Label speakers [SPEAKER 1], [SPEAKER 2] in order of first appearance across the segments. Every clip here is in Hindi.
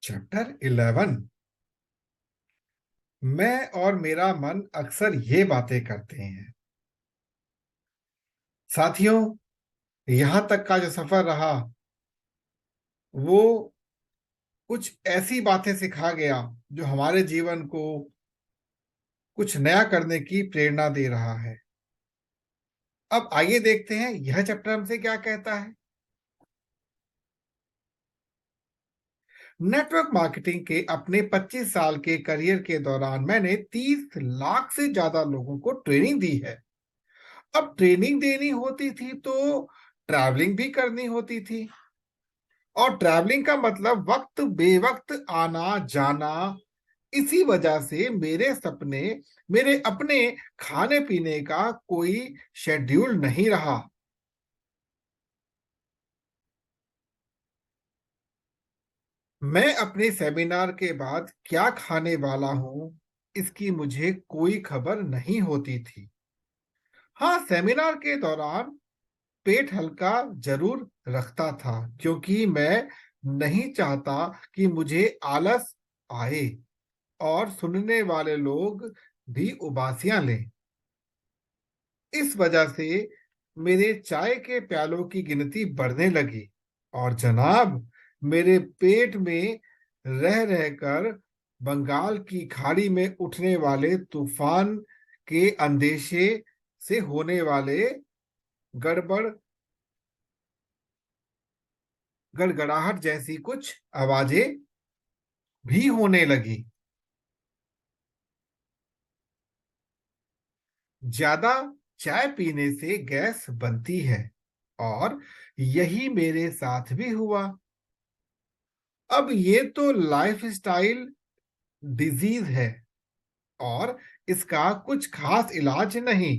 [SPEAKER 1] चैप्टर 11। मैं और मेरा मन अक्सर ये बातें करते हैं। साथियों, यहां तक का जो सफर रहा वो कुछ ऐसी बातें सिखा गया जो हमारे जीवन को कुछ नया करने की प्रेरणा दे रहा है। अब आइए देखते हैं यह चैप्टर हमसे क्या कहता है। नेटवर्क मार्केटिंग के अपने 25 साल के करियर के दौरान मैंने 30 लाख से ज्यादा लोगों को ट्रेनिंग दी है। अब ट्रेनिंग देनी होती थी तो ट्रैवलिंग भी करनी होती थी, और ट्रैवलिंग का मतलब वक्त बेवक्त आना जाना। इसी वजह से मेरे सपने, मेरे अपने खाने पीने का कोई शेड्यूल नहीं रहा। मैं अपने सेमिनार के बाद क्या खाने वाला हूं, इसकी मुझे कोई खबर नहीं होती थी। हाँ, सेमिनार के दौरान पेट हल्का जरूर रखता था, क्योंकि मैं नहीं चाहता कि मुझे आलस आए और सुनने वाले लोग भी उबासियां लें। इस वजह से मेरे चाय के प्यालों की गिनती बढ़ने लगी, और जनाब, मेरे पेट में रह रहकर बंगाल की खाड़ी में उठने वाले तूफान के अंदेशे से होने वाले गड़बड़ गड़गड़ाहट जैसी कुछ आवाजें भी होने लगी। ज्यादा चाय पीने से गैस बनती है, और यही मेरे साथ भी हुआ। अब ये तो लाइफस्टाइल डिजीज है, और इसका कुछ खास इलाज नहीं।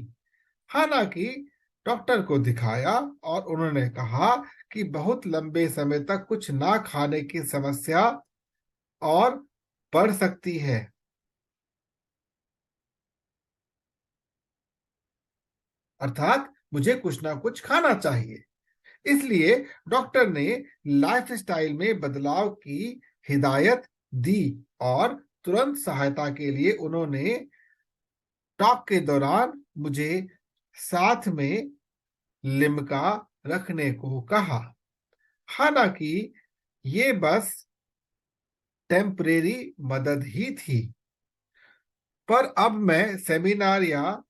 [SPEAKER 1] हालांकि डॉक्टर को दिखाया और उन्होंने कहा कि बहुत लंबे समय तक कुछ ना खाने की समस्या और बढ़ सकती है। अर्थात मुझे कुछ ना कुछ खाना चाहिए। इसलिए डॉक्टर ने लाइफस्टाइल में बदलाव की हिदायत दी, और तुरंत सहायता के लिए उन्होंने टॉक के दौरान मुझे साथ में लिम्का रखने को कहा। हालांकि ये बस टेम्परेरी मदद ही थी, पर अब मैं सेमिनार या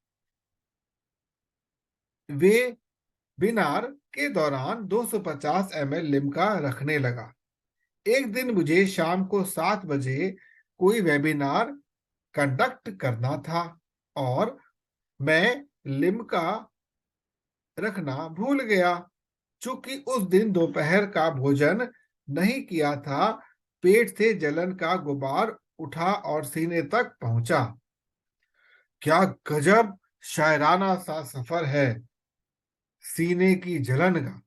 [SPEAKER 1] वेबिनार के दौरान 250 ml लिम्का रखने लगा। एक दिन मुझे शाम को 7 बजे कोई वेबिनार कंडक्ट करना था, और मैं लिम्का रखना भूल गया। चूंकि उस दिन दोपहर का भोजन नहीं किया था, पेट से जलन का गुबार उठा और सीने तक पहुंचा। क्या गजब शायराना सा सफर है, सीने की जलन का।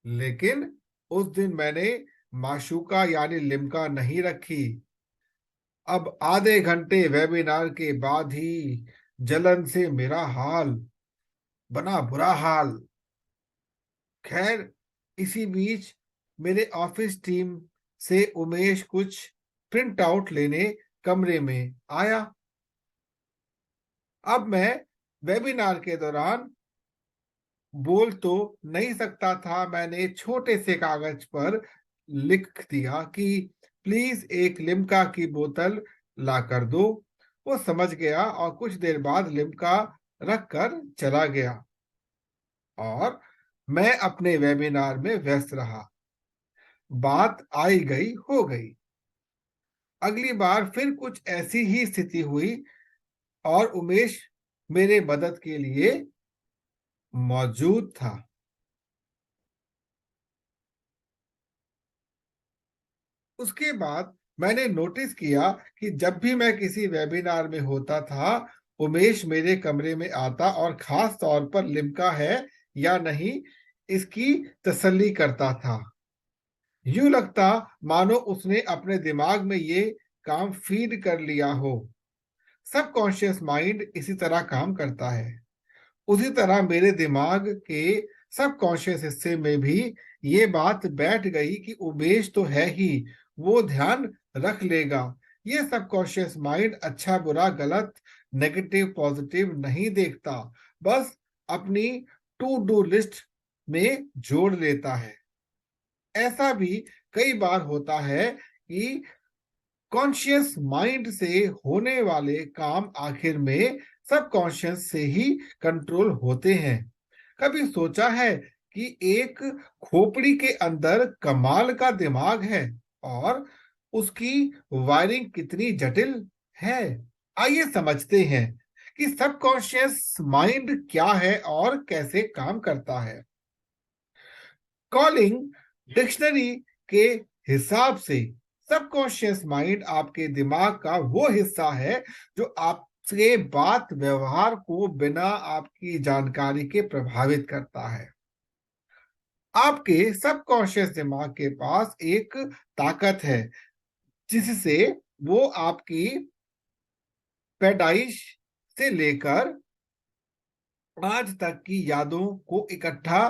[SPEAKER 1] लेकिन उस दिन मैंने माशूका यानी लिम्का नहीं रखी। अब आधे घंटे वेबिनार के बाद ही जलन से मेरा हाल बना बुरा हाल। खैर, इसी बीच मेरे ऑफिस टीम से उमेश कुछ प्रिंट आउट लेने कमरे में आया। अब मैं वेबिनार के दौरान बोल तो नहीं सकता था। मैंने छोटे से कागज पर लिख दिया कि प्लीज एक लिम्का की बोतल ला कर दो। वो समझ गया और कुछ देर बाद लिम्का रख कर चला गया, और मैं अपने वेबिनार में व्यस्त रहा। बात आई गई हो गई। अगली बार फिर कुछ ऐसी ही स्थिति हुई, और उमेश मेरे मदद के लिए मौजूद था। उसके बाद मैंने नोटिस किया कि जब भी मैं किसी वेबिनार में होता था, उमेश मेरे कमरे में आता और खास तौर पर लिम्का है या नहीं इसकी तसल्ली करता था। यूं लगता मानो उसने अपने दिमाग में ये काम फीड कर लिया हो। सबकॉन्शियस माइंड इसी तरह काम करता है। उसी तरह मेरे दिमाग के सबकॉन्शियस हिस्से में भी ये बात बैठ गई कि उमेश तो है ही, वो ध्यान रख लेगा। ये सबकॉन्शियस माइंड अच्छा बुरा गलत नेगेटिव पॉजिटिव नहीं देखता, बस अपनी टू डू लिस्ट में जोड़ लेता है। ऐसा भी कई बार होता है कि कॉन्शियस माइंड से होने वाले काम आखिर में सबकॉन्शियस से ही कंट्रोल होते हैं। कभी सोचा है कि एक खोपड़ी के अंदर कमाल का दिमाग है और उसकी वायरिंग कितनी जटिल है? आइए समझते हैं कि सबकॉन्शियस माइंड क्या है और कैसे काम करता है। कॉलिंग डिक्शनरी के हिसाब से सबकॉन्शियस माइंड आपके दिमाग का वो हिस्सा है जो आपके बात व्यवहार को बिना आपकी जानकारी के प्रभावित करता है। आपके सबकॉन्शियस दिमाग के पास एक ताकत है जिससे वो आपकी पैदाइश से लेकर आज तक की यादों को इकट्ठा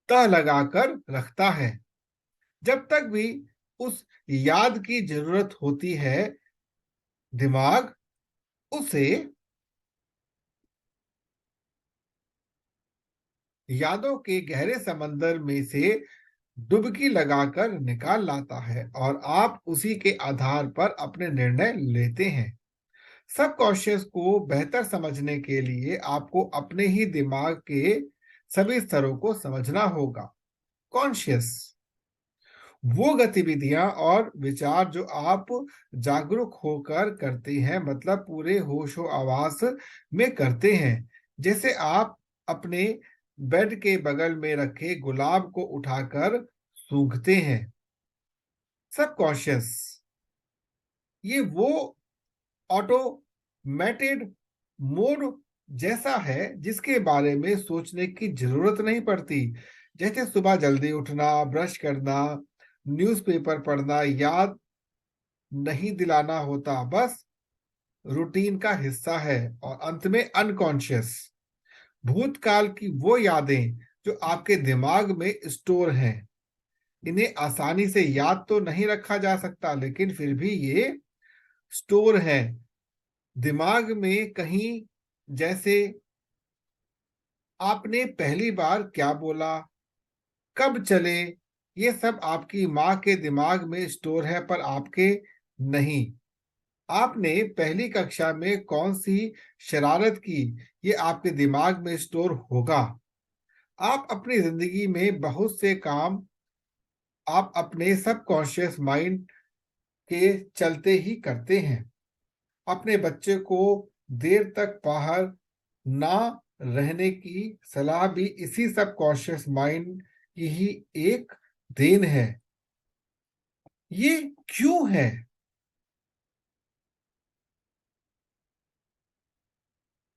[SPEAKER 1] तह लगाकर रखता है। जब तक भी उस याद की जरूरत होती है, दिमाग उसे यादों के गहरे समंदर में से डुबकी लगाकर निकाल लाता है और आप उसी के आधार पर अपने निर्णय लेते हैं। सबकॉन्शियस को बेहतर समझने के लिए आपको अपने ही दिमाग के सभी स्तरों को समझना होगा। कॉन्शियस वो गतिविधियां और विचार जो आप जागरूक होकर करते हैं, मतलब पूरे होशो आवास में करते हैं। जैसे आप अपने बेड के बगल में रखे गुलाब को उठाकर सूंघते हैं। सबकॉन्शियस ये वो ऑटोमेटेड मोड जैसा है जिसके बारे में सोचने की जरूरत नहीं पड़ती। जैसे सुबह जल्दी उठना, ब्रश करना, न्यूज़पेपर पढ़ना याद नहीं दिलाना होता, बस रूटीन का हिस्सा है। और अंत में अनकॉन्शियस भूतकाल की वो यादें जो आपके दिमाग में स्टोर हैं। इन्हें आसानी से याद तो नहीं रखा जा सकता, लेकिन फिर भी ये स्टोर है दिमाग में कहीं। जैसे आपने पहली बार क्या बोला, कब चले, ये सब आपकी माँ के दिमाग में स्टोर है पर आपके नहीं। आपने पहली कक्षा में कौन सी शरारत की, ये आपके दिमाग में स्टोर होगा। आप अपनी जिंदगी में बहुत से काम आप अपने सबकॉन्शियस माइंड के चलते ही करते हैं। अपने बच्चे को देर तक बाहर ना रहने की सलाह भी इसी सबकॉन्शियस माइंड की ही एक देन है। ये क्यों है?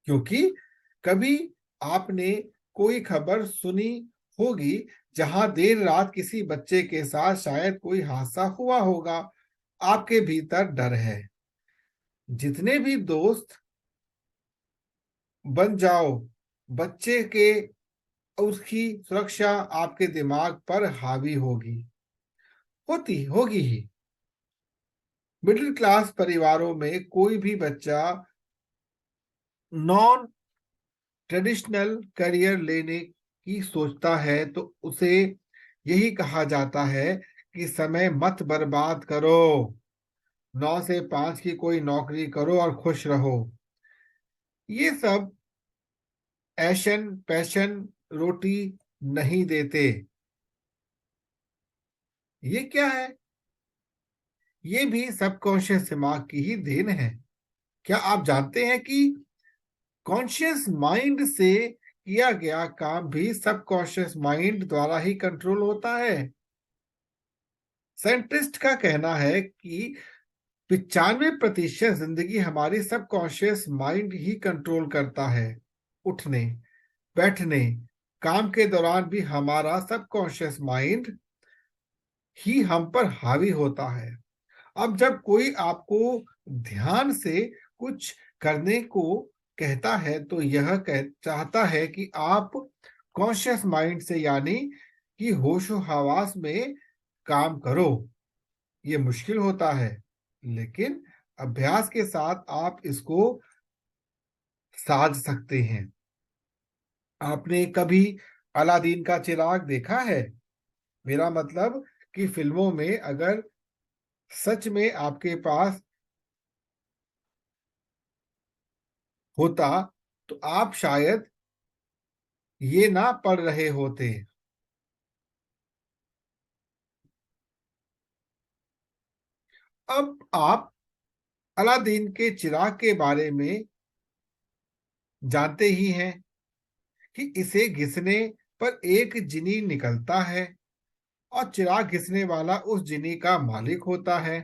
[SPEAKER 1] क्योंकि कभी आपने कोई खबर सुनी होगी जहां देर रात किसी बच्चे के साथ शायद कोई हादसा हुआ होगा। आपके भीतर डर है। जितने भी दोस्त बन जाओ, बच्चे के उसकी सुरक्षा आपके दिमाग पर हावी होगी, होती होगी ही। मिडिल क्लास परिवारों में कोई भी बच्चा नॉन ट्रेडिशनल करियर लेने की सोचता है तो उसे यही कहा जाता है कि समय मत बर्बाद करो, 9 से 5 की कोई नौकरी करो और खुश रहो। ये सब ऐशन पैशन रोटी नहीं देते। ये क्या है? ये भी सबकॉन्शियस दिमाग की ही देन है। क्या आप जानते हैं कि कॉन्शियस माइंड से किया गया काम भी सबकॉन्शियस माइंड द्वारा ही कंट्रोल होता है? साइंटिस्ट का कहना है कि 95% जिंदगी हमारी सबकॉन्शियस माइंड ही कंट्रोल करता है। उठने बैठने काम के दौरान भी हमारा सबकॉन्शियस माइंड ही हम पर हावी होता है। अब जब कोई आपको ध्यान से कुछ करने को कहता है तो यह चाहता है कि आप कॉन्शियस माइंड से, यानी कि होशो हवास में काम करो। ये मुश्किल होता है, लेकिन अभ्यास के साथ आप इसको साध सकते हैं। आपने कभी अलादीन का चिराग देखा है? मेरा मतलब कि फिल्मों में अगर सच में आपके पास होता तो आप शायद ये ना पढ़ रहे होते। अब आप अलादीन के चिराग के बारे में जानते ही हैं कि इसे घिसने पर एक जिनी निकलता है और चिराग घिसने वाला उस जिनी का मालिक होता है।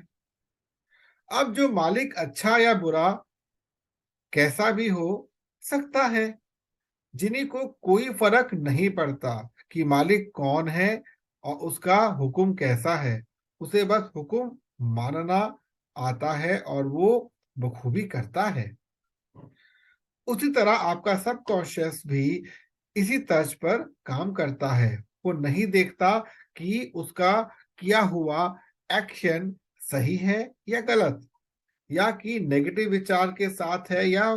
[SPEAKER 1] अब जो मालिक अच्छा या बुरा कैसा भी हो सकता है, जिनी को कोई फर्क नहीं पड़ता कि मालिक कौन है और उसका हुक्म कैसा है। उसे बस हुक्म मानना आता है और वो बखूबी करता है। उसी तरह आपका सबकॉन्शियस भी इसी तर्ज पर काम करता है। वो नहीं देखता कि उसका किया हुआ एक्शन सही है या गलत, या कि नेगेटिव विचार के साथ है या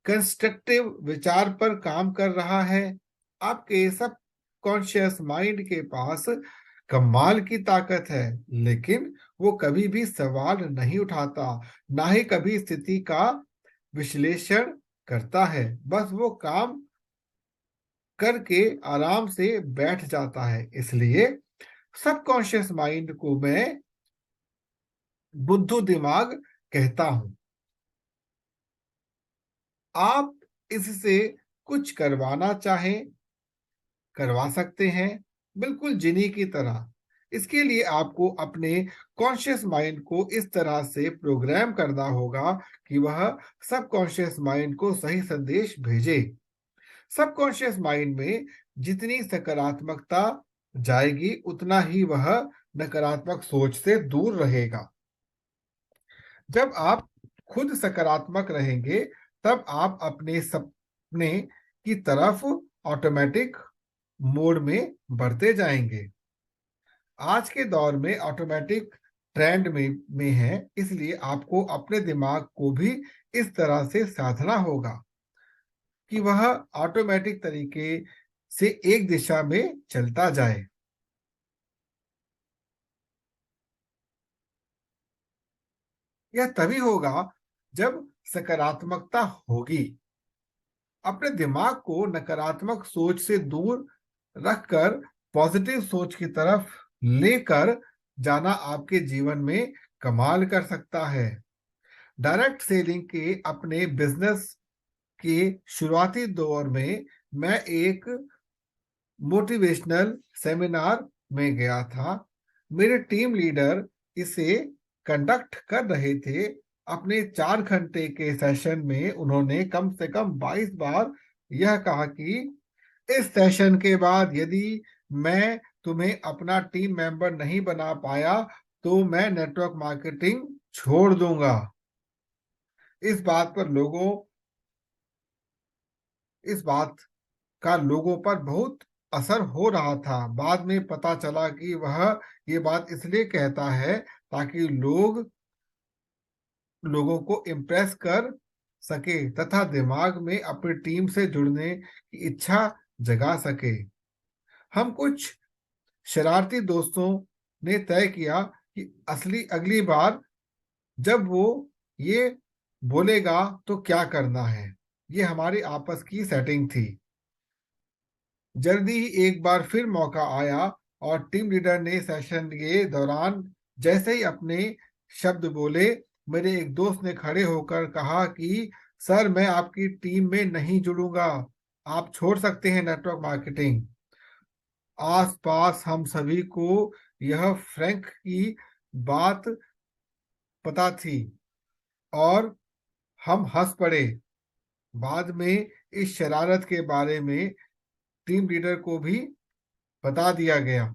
[SPEAKER 1] कंस्ट्रक्टिव विचार पर काम कर रहा है। आपके सब कॉन्शियस माइंड के पास कमाल की ताकत है, लेकिन वो कभी भी सवाल नहीं उठाता, ना ही कभी स्थिति का विश्लेषण करता है। बस वो काम करके आराम से बैठ जाता है। इसलिए सबकॉन्शियस माइंड को मैं बुद्धू दिमाग कहता हूं। आप इससे कुछ करवाना चाहें करवा सकते हैं, बिल्कुल जिनी की तरह। इसके लिए आपको अपने कॉन्शियस माइंड को इस तरह से प्रोग्राम करना होगा कि वह सबकॉन्शियस माइंड को सही संदेश भेजे। सबकॉन्शियस माइंड में जितनी सकारात्मकता जाएगी उतना ही वह नकारात्मक सोच से दूर रहेगा। जब आप खुद सकारात्मक रहेंगे तब आप अपने सपने की तरफ ऑटोमेटिक मोड में बढ़ते जाएंगे। आज के दौर में ऑटोमेटिक ट्रेंड में है, इसलिए आपको अपने दिमाग को भी इस तरह से साधना होगा कि वह ऑटोमेटिक तरीके से एक दिशा में चलता जाए। यह तभी होगा जब सकारात्मकता होगी। अपने दिमाग को नकारात्मक सोच से दूर रखकर पॉजिटिव सोच की तरफ लेकर जाना आपके जीवन में कमाल कर सकता है। डायरेक्ट सेलिंग के अपने बिजनेस के शुरुआती दौर में मैं एक मोटिवेशनल सेमिनार में गया था। मेरे टीम लीडर इसे कंडक्ट कर रहे थे। अपने 4 घंटे के सेशन में उन्होंने कम से कम 22 बार यह कहा कि इस सेशन के बाद यदि मैं तुम्हें अपना टीम मेंबर नहीं बना पाया तो मैं नेटवर्क मार्केटिंग छोड़ दूंगा। इस बात पर लोगों इस बात का लोगों पर बहुत असर हो रहा था। बाद में पता चला कि वह ये बात इसलिए कहता है ताकि लोगों को इम्प्रेस कर सके तथा दिमाग में अपनी टीम से जुड़ने की इच्छा जगा सके। हम कुछ शरारती दोस्तों ने तय किया कि असली अगली बार जब वो ये बोलेगा तो क्या करना है। ये हमारी आपस की सेटिंग थी। जल्दी ही एक बार फिर मौका आया और टीम लीडर ने सेशन के दौरान जैसे ही अपने शब्द बोले, मेरे एक दोस्त ने खड़े होकर कहा कि सर मैं आपकी टीम में नहीं जुड़ूंगा, आप छोड़ सकते हैं नेटवर्क मार्केटिंग। आसपास हम सभी को यह फ्रैंक की बात पता थी और हम हंस पड़े। बाद में इस शरारत के बारे में टीम लीडर को भी बता दिया गया।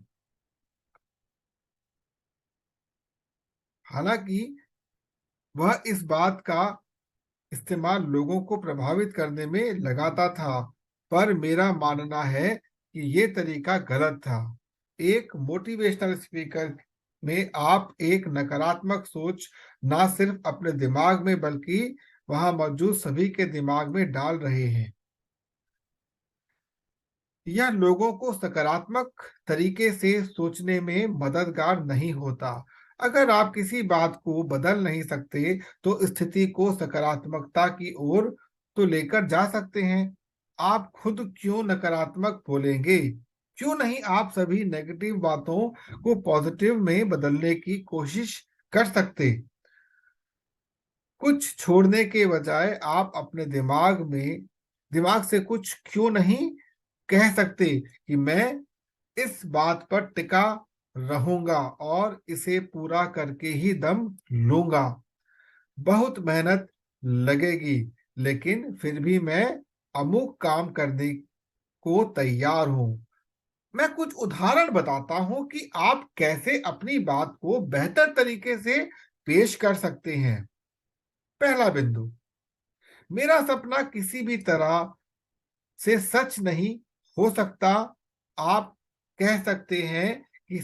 [SPEAKER 1] हालांकि वह इस बात का इस्तेमाल लोगों को प्रभावित करने में लगाता था। पर मेरा मानना है कि ये तरीका गलत था। एक मोटिवेशनल स्पीकर में आप एक नकारात्मक सोच ना सिर्फ अपने दिमाग में बल्कि वहां मौजूद सभी के दिमाग में डाल रहे हैं। यह लोगों को सकारात्मक तरीके से सोचने में मददगार नहीं होता। अगर आप किसी बात को बदल नहीं सकते तो स्थिति को सकारात्मकता की ओर तो लेकर जा सकते हैं। आप खुद क्यों नकारात्मक बोलेंगे? क्यों नहीं आप सभी नेगेटिव बातों को पॉजिटिव में बदलने की कोशिश कर सकते? कुछ छोड़ने के बजाय आप अपने दिमाग से कुछ क्यों नहीं कह सकते कि मैं इस बात पर टिका रहूंगा और इसे पूरा करके ही दम लूंगा। बहुत मेहनत लगेगी, लेकिन फिर भी मैं अमुक काम करने को तैयार हूं। मैं कुछ उदाहरण बताता हूं कि आप कैसे अपनी बात को बेहतर तरीके से पेश कर सकते हैं। पहला बिंदु, मेरा सपना किसी भी तरह से सच नहीं हो सकता। आप कह सकते हैं कि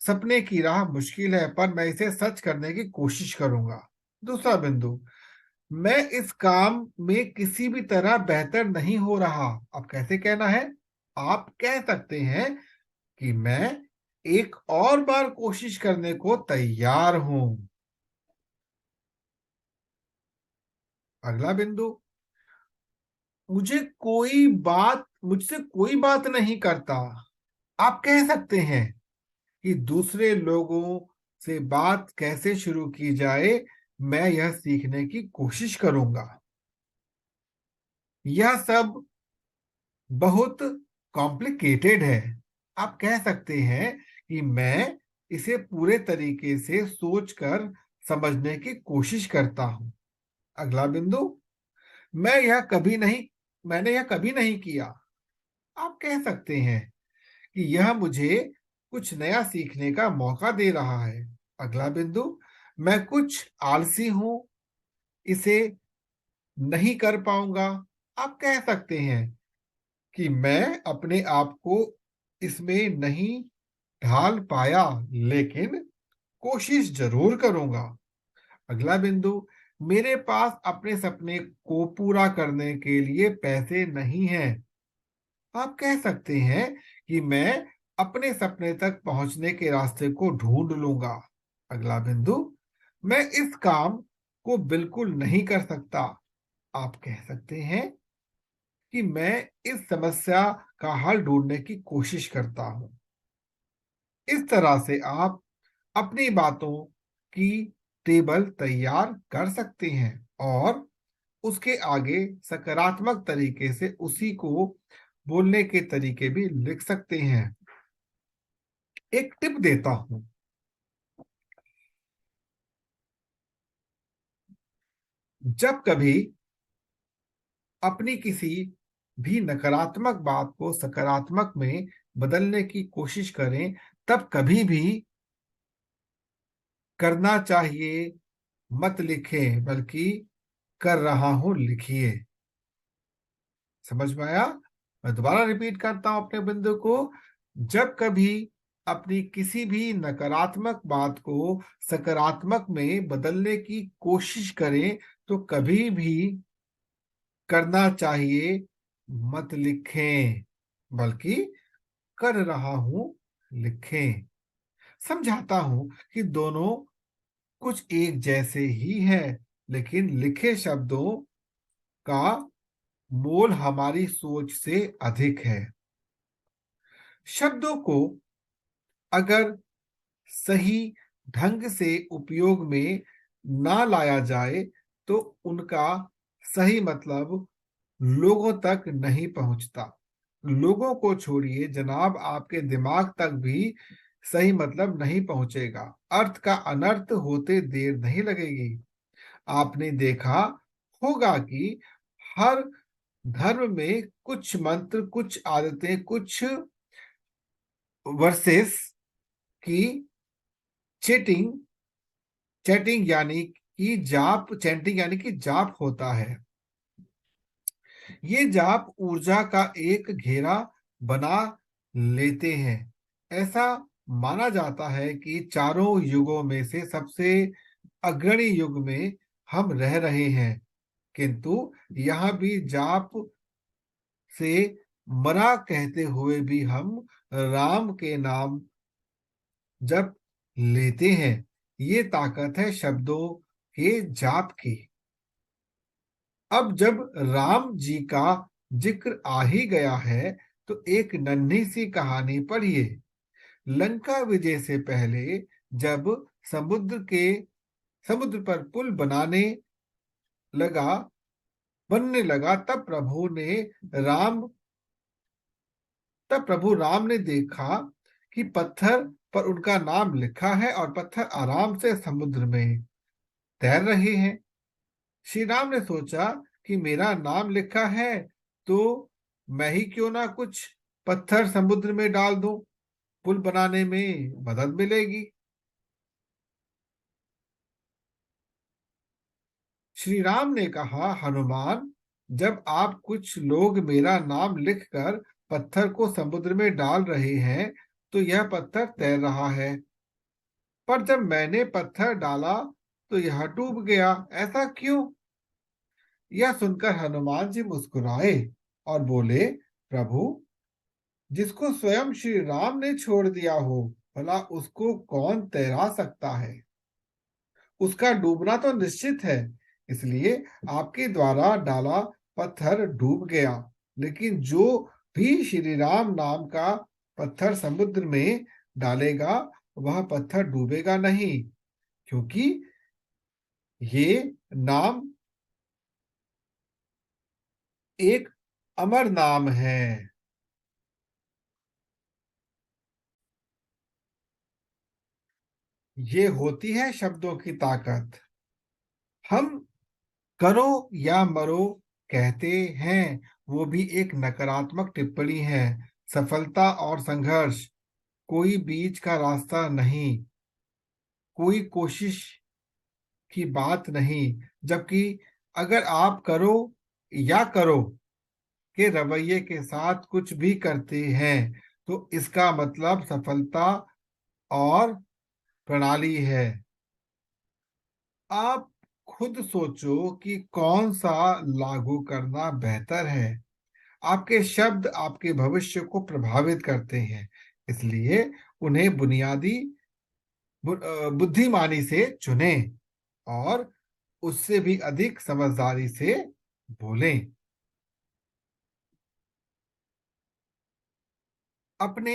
[SPEAKER 1] सपने की राह मुश्किल है, पर मैं इसे सच करने की कोशिश करूंगा। दूसरा बिंदु, मैं इस काम में किसी भी तरह बेहतर नहीं हो रहा। अब कैसे कहना है? आप कह सकते हैं कि मैं एक और बार कोशिश करने को तैयार हूं। अगला बिंदु, मुझसे कोई बात नहीं करता। आप कह सकते हैं कि दूसरे लोगों से बात कैसे शुरू की जाए, मैं यह सीखने की कोशिश करूंगा। यह सब बहुत कॉम्प्लिकेटेड है। आप कह सकते हैं कि मैं इसे पूरे तरीके से सोचकर समझने की कोशिश करता हूं। अगला बिंदु, मैं यह कभी नहीं मैंने यह कभी नहीं किया। आप कह सकते हैं कि यह मुझे कुछ नया सीखने का मौका दे रहा है। अगला बिंदु, मैं कुछ आलसी हूं, इसे नहीं कर पाऊंगा। आप कह सकते हैं कि मैं अपने आप को इसमें नहीं ढाल पाया, लेकिन कोशिश जरूर करूंगा। अगला बिंदु, मेरे पास अपने सपने को पूरा करने के लिए पैसे नहीं हैं। आप कह सकते हैं कि मैं अपने सपने तक पहुंचने के रास्ते को ढूंढ लूंगा। अगला बिंदु, मैं इस काम को बिल्कुल नहीं कर सकता। आप कह सकते हैं कि मैं इस समस्या का हल ढूंढने की कोशिश करता हूं। इस तरह से आप अपनी बातों की टेबल तैयार कर सकते हैं और उसके आगे सकारात्मक तरीके से उसी को बोलने के तरीके भी लिख सकते हैं। एक टिप देता हूं, जब कभी अपनी किसी भी नकारात्मक बात को सकारात्मक में बदलने की कोशिश करें, तब कभी भी करना चाहिए मत लिखें, बल्कि कर रहा हूं लिखिए। समझ में आया? मैं दोबारा रिपीट करता हूं अपने बिंदु को। जब कभी अपनी किसी भी नकारात्मक बात को सकारात्मक में बदलने की कोशिश करें तो कभी भी करना चाहिए मत लिखें, बल्कि कर रहा हूं लिखें। समझाता हूं कि दोनों कुछ एक जैसे ही हैं, लेकिन लिखे शब्दों का मोल हमारी सोच से अधिक है। शब्दों को अगर सही ढंग से उपयोग में ना लाया जाए तो उनका सही मतलब लोगों तक नहीं पहुंचता। लोगों को छोड़िए जनाब, आपके दिमाग तक भी सही मतलब नहीं पहुंचेगा। अर्थ का अनर्थ होते देर नहीं लगेगी। आपने देखा होगा कि हर धर्म में कुछ मंत्र, कुछ आदतें, कुछ वर्सेस की चेटिंग चैटिंग यानी कि जाप चैंटिंग यानी कि जाप होता है। ये जाप ऊर्जा का एक घेरा बना लेते हैं। ऐसा माना जाता है कि चारों युगों में से सबसे अग्रणी युग में हम रह रहे हैं, किंतु यहाँ भी जाप से मरा कहते हुए भी हम राम के नाम जप लेते हैं। ये ताकत है शब्दों के जाप की। अब जब राम जी का जिक्र आ ही गया है, तो एक नन्ही सी कहानी पढ़िए। लंका विजय से पहले जब समुद्र के समुद्र पर पुल लगा बनने लगा, राम तब प्रभु राम ने देखा कि पत्थर पर उनका नाम लिखा है और पत्थर आराम से समुद्र में तैर रहे हैं। श्री राम ने सोचा कि मेरा नाम लिखा है, तो मैं ही क्यों ना कुछ पत्थर समुद्र में डाल दूं, पुल बनाने में मदद मिलेगी। श्री राम ने कहा, हनुमान, जब आप कुछ लोग मेरा नाम लिखकर पत्थर को समुद्र में डाल रहे हैं, तो यह पत्थर तैर रहा है। पर जब मैंने पत्थर डाला तो यह डूब गया, ऐसा क्यों? यह सुनकर हनुमान जी मुस्कुराए और बोले, प्रभु, जिसको स्वयं श्री राम ने छोड़ दिया हो, भला उसको कौन तैरा सकता है? उसका डूबना तो निश्चित है, इसलिए आपके द्वारा डाला पत्थर डूब गया। लेकिन जो भी श्री राम नाम का पत्थर समुद्र में डालेगा, वह पत्थर डूबेगा नहीं, क्योंकि ये नाम एक अमर नाम है। ये होती है शब्दों की ताकत। हम करो या मरो कहते हैं, वो भी एक नकारात्मक टिप्पणी है। सफलता और संघर्ष, कोई बीच का रास्ता नहीं, कोई कोशिश की बात नहीं। जबकि अगर आप करो या करो के रवैये के साथ कुछ भी करते हैं, तो इसका मतलब सफलता और प्रणाली है। आप खुद सोचो कि कौन सा लागू करना बेहतर है। आपके शब्द आपके भविष्य को प्रभावित करते हैं, इसलिए उन्हें बुद्धिमानी से चुनें और उससे भी अधिक समझदारी से बोलें। अपने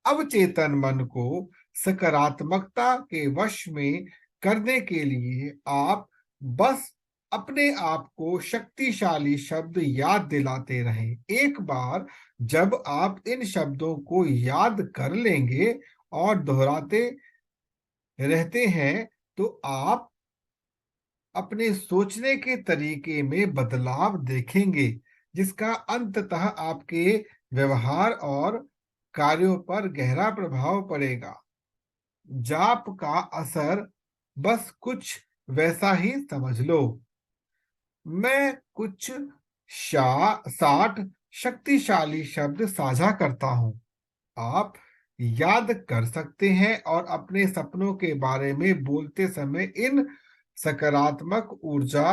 [SPEAKER 1] अवचेतन मन को सकारात्मकता के वश में करने के लिए आप बस अपने आप को शक्तिशाली शब्द याद दिलाते रहें। एक बार जब आप इन शब्दों को याद कर लेंगे और दोहराते रहते हैं, तो आप अपने सोचने के तरीके में बदलाव देखेंगे, जिसका अंततः आपके व्यवहार और कार्यों पर गहरा प्रभाव पड़ेगा। जाप का असर बस कुछ वैसा ही समझ लो। मैं कुछ 60 शक्तिशाली शब्द साझा करता हूं। आप याद कर सकते हैं और अपने सपनों के बारे में बोलते समय सकारात्मक ऊर्जा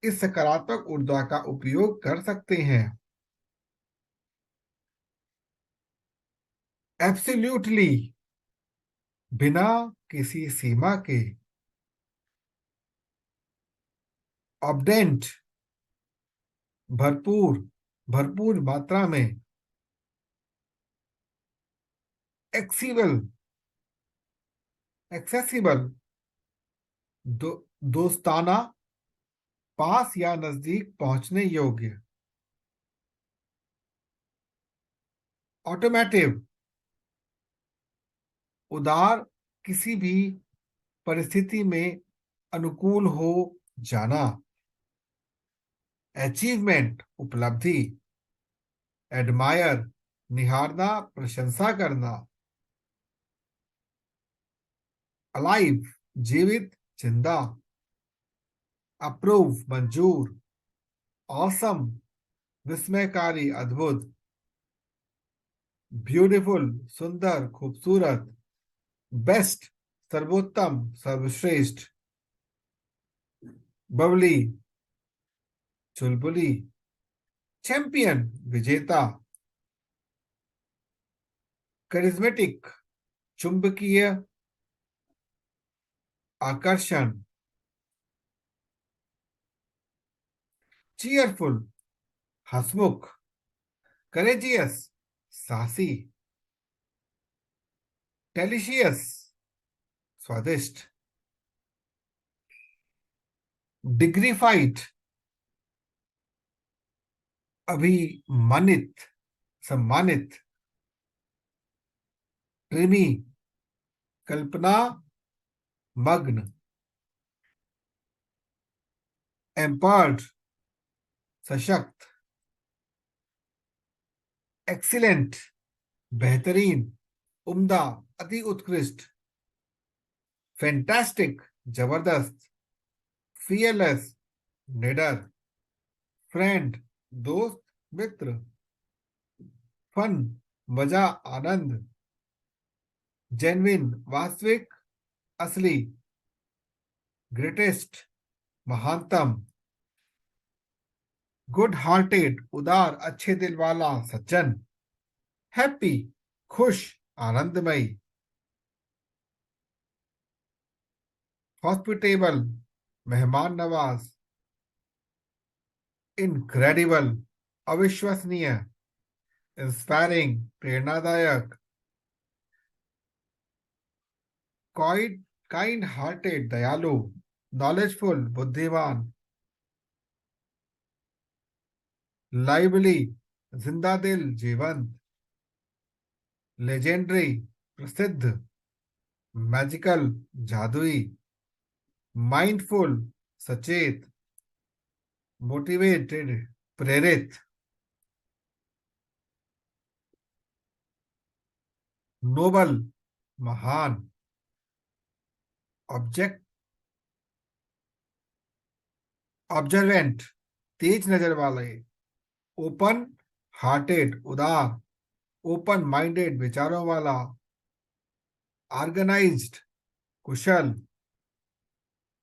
[SPEAKER 1] इस सकारात्मक ऊर्जा का उपयोग कर सकते हैं। एब्सोल्युटली, बिना किसी सीमा के। ऑब्डेंट, भरपूर, भरपूर मात्रा में। एक्सीबल, एक्सेसिबल, दोस्ताना, पास या नजदीक पहुंचने योग्य। ऑटोमेटिव, उदार, किसी भी परिस्थिति में अनुकूल हो जाना। अचीवमेंट, उपलब्धि। एडमायर, निहारना, प्रशंसा करना। अलाइव, जीवित, जिंदा। अप्रूव, मंजूर। ऑसम, विस्मयकारी, अद्भुत। ब्यूटीफुल, सुंदर, खूबसूरत। बेस्ट, सर्वोत्तम, सर्वश्रेष्ठ। बबली, चुलबुली। चैंपियन, विजेता। करिज्मेटिक, चुंबकीय, आकर्षण। चीयरफुल, हंसमुख। करेजियस, साहसी। डेलिशियस, स्वादिष्ट। डिग्रीफाइड, अभिमानित, सम्मानित। प्रेमी, कल्पना, मग्न। एम्पर्ड, सशक्त। एक्सीलेंट, बेहतरीन, उम्दा, अति उत्कृष्ट। फैंटास्टिक, जबरदस्त। फियरलेस, निडर। फ्रेंड, दोस्त, मित्र। फन, मजा, आनंद। जेन्युइन, वास्तविक, असली। ग्रेटेस्ट, महानतम। गुड हार्टेड, उदार, अच्छे दिल वाला, सज्जन। हैप्पी, खुश, आनंदमयी। हॉस्पिटेबल, मेहमान नवाज। इनक्रेडिबल, अविश्वसनीय। इंस्पायरिंग, प्रेरणादायक। काइंड काइंड हार्टेड, दयालु। नॉलेजफुल, बुद्धिमान। लाइवली, जिंदा दिल, जीवंत। लेजेंडरी, प्रसिद्ध। मैजिकल, जादुई। माइंडफुल, सचेत। मोटिवेटेड, प्रेरित। नोबल, महान। ऑब्जेक्ट ऑब्जर्वेंट, तेज नजर वाले। ओपन हार्टेड, उदार। ओपन माइंडेड, विचारों वाला। ऑर्गेनाइज्ड, कुशल।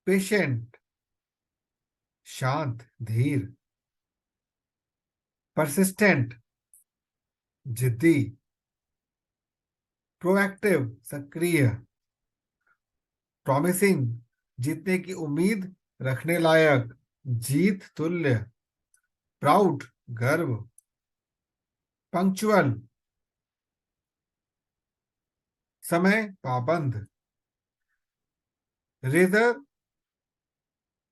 [SPEAKER 1] पेशेंट, शांत, धीर। परसिस्टेंट, जिद्दी। प्रोएक्टिव, सक्रिय। प्रॉमिसिंग, जीतने की उम्मीद रखने लायक, जीत तुल्य। प्राउड, गर्व। पंक्चुअल, समय पाबंद। रेजर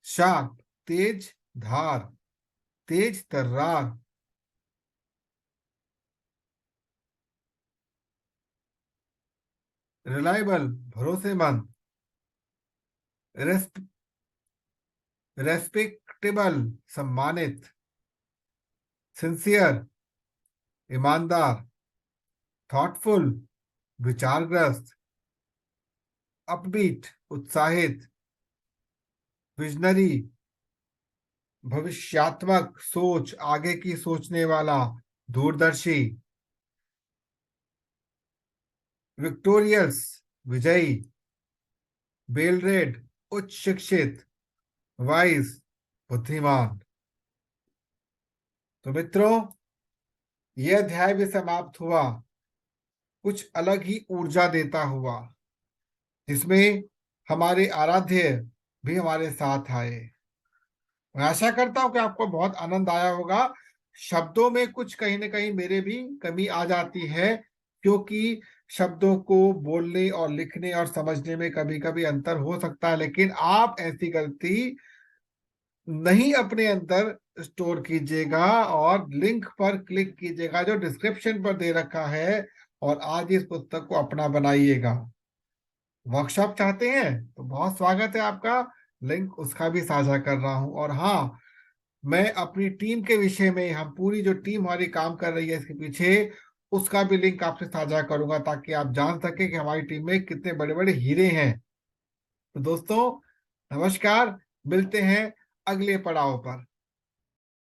[SPEAKER 1] शार्प, तेज धार, तेज तर्रार। रिलायबल, भरोसेमंद। रेस्प, रेस्पेक्टेबल, सम्मानित। सिंसियर, ईमानदार। थॉटफुल, विचारग्रस्त। अपबीट, उत्साहित। विजनरी, भविष्यात्मक सोच, आगे की सोचने वाला, दूरदर्शी। विक्टोरियस, विजयी। बेलरेड, उच्च शिक्षित। वाइज, बुद्धिमान। तो मित्रों, यह अध्याय भी समाप्त हुआ कुछ अलग ही ऊर्जा देता हुआ, जिसमें हमारे आराध्य भी हमारे साथ आए। मैं आशा करता हूं कि आपको बहुत आनंद आया होगा। शब्दों में कुछ कहीं ना कहीं मेरे भी कमी आ जाती है, क्योंकि शब्दों को बोलने और लिखने और समझने में कभी कभी अंतर हो सकता है, लेकिन आप ऐसी गलती नहीं अपने अंदर स्टोर कीजिएगा और लिंक पर क्लिक कीजिएगा जो डिस्क्रिप्शन पर दे रखा है, और आज इस पुस्तक को अपना बनाइएगा। वर्कशॉप चाहते हैं तो बहुत स्वागत है आपका। लिंक उसका भी साझा कर रहा हूं। और हाँ, मैं अपनी टीम के विषय में, हम पूरी जो टीम हमारी काम कर रही है इसके पीछे, उसका भी लिंक आपसे साझा करूंगा, ताकि आप जान सके कि हमारी टीम में कितने बड़े बड़े हीरे हैं। तो दोस्तों, नमस्कार। मिलते हैं अगले पड़ाव पर।